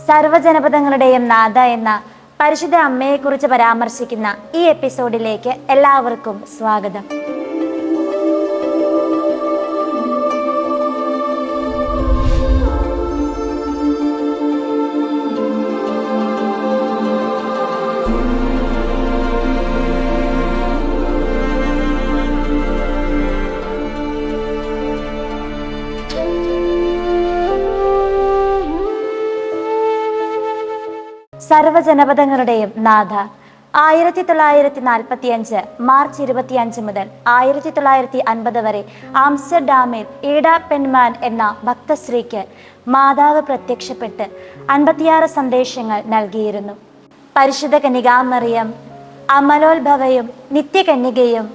സർവ്വജനപദങ്ങളുടെയും നാഥ എന്ന പരിശുദ്ധ അമ്മയെക്കുറിച്ച് പരാമർശിക്കുന്ന ഈ എപ്പിസോഡിലേക്ക് എല്ലാവർക്കും സ്വാഗതം. സർവ്വജനപദങ്ങളുടെയും നാഥ 1945 മാർച്ച് 25 മുതൽ 1950 വരെ ആംസ്റ്റർഡാമിൽ ഈഡ പെൻമാൻ എന്ന ഭക്തശ്രീക്ക് മാതാവ് പ്രത്യക്ഷപ്പെട്ട് 56 സന്ദേശങ്ങൾ നൽകിയിരുന്നു. പരിശുദ്ധ കന്യകാമറിയം അമലോത്ഭവയും നിത്യകന്യകയും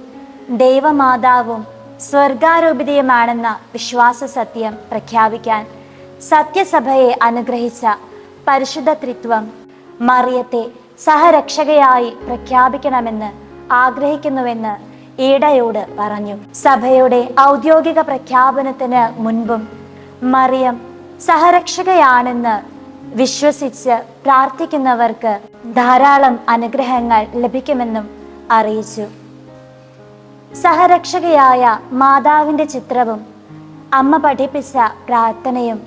ദൈവമാതാവും സ്വർഗാരോപിതയുമാണെന്ന വിശ്വാസ സത്യം പ്രഖ്യാപിക്കാൻ സത്യസഭയെ അനുഗ്രഹിച്ച പരിശുദ്ധ ത്രിത്വം മറിയത്തെ സഹരക്ഷകയായി പ്രഖ്യാപിക്കണമെന്ന് ആഗ്രഹിക്കുന്നുവെന്ന് ഈടയോട് പറഞ്ഞു. സഭയുടെ ഔദ്യോഗിക പ്രഖ്യാപനത്തിന് മുൻപും മറിയം സഹരക്ഷകയാണെന്ന് വിശ്വസിച്ച് പ്രാർത്ഥിക്കുന്നവർക്ക് ധാരാളം അനുഗ്രഹങ്ങൾ ലഭിക്കുമെന്നും അറിയിച്ചു. സഹരക്ഷകയായ മാതാവിൻ്റെ ചിത്രവും അമ്മ പഠിപ്പിച്ച പ്രാർത്ഥനയും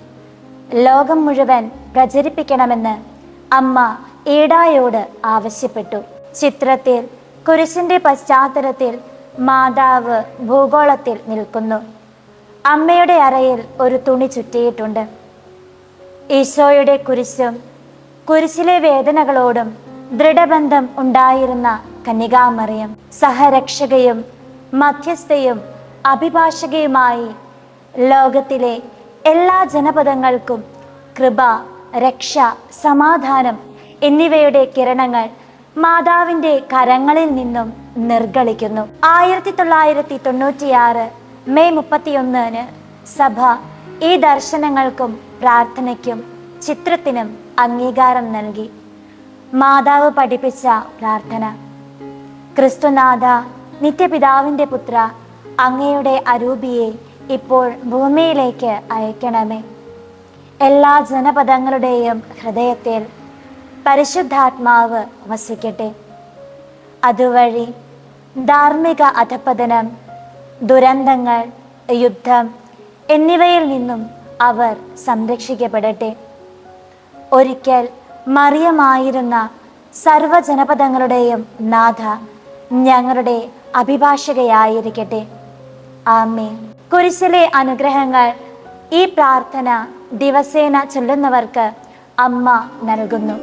ലോകം മുഴുവൻ പ്രചരിപ്പിക്കണമെന്ന് അമ്മ ഈടായോട് ആവശ്യപ്പെട്ടു. ചിത്രത്തിൽ കുരിശിന്റെ പശ്ചാത്തലത്തിൽ മാതാവ് ഭൂഗോളത്തിൽ നിൽക്കുന്നു. അമ്മയുടെ അരയിൽ ഒരു തുണി ചുറ്റിയിട്ടുണ്ട്. ഈശോയുടെ കുരിശും കുരിശിലെ വേദനകളോടും ദൃഢബന്ധം ഉണ്ടായിരുന്ന കന്യകാമറിയം സഹരക്ഷകയും മധ്യസ്ഥയും അഭിഭാഷകയുമായി ലോകത്തിലെ എല്ലാ ജനപദങ്ങൾക്കും കൃപ, രക്ഷ, സമാധാനം എന്നിവയുടെ കിരണങ്ങൾ മാതാവിൻ്റെ കരങ്ങളിൽ നിന്നും നിർഗളിക്കുന്നു. 1996 മെയ് 31 സഭ ഈ ദർശനങ്ങൾക്കും പ്രാർത്ഥനയ്ക്കും ചിത്രത്തിനും അംഗീകാരം നൽകി. മാതാവ് പഠിപ്പിച്ച പ്രാർത്ഥന: ക്രിസ്തുനാഥ, നിത്യപിതാവിൻ്റെ പുത്ര, അങ്ങയുടെ അരൂപിയെ ഇപ്പോൾ ഭൂമിയിലേക്ക് അയക്കണമേ. എല്ലാ ജനപദങ്ങളുടെയും ഹൃദയത്തിൽ പരിശുദ്ധാത്മാവ് വസിക്കട്ടെ. അതുവഴി ധാർമ്മിക അധപതനം, ദുരന്തങ്ങൾ, യുദ്ധം എന്നിവയിൽ നിന്നും അവർ സംരക്ഷിക്കപ്പെടട്ടെ. ഒരിക്കൽ മറിയമായിരുന്ന സർവ്വജനപദങ്ങളുടെയും നാഥ ഞങ്ങളുടെ അഭിഭാഷകയായിരിക്കട്ടെ. ആമേൻ. കുരിശിലെ അനുഗ്രഹങ്ങൾ ഈ പ്രാർത്ഥന ദിവസേന ചൊല്ലുന്നവർക്ക് അമ്മ നൽകുന്നു.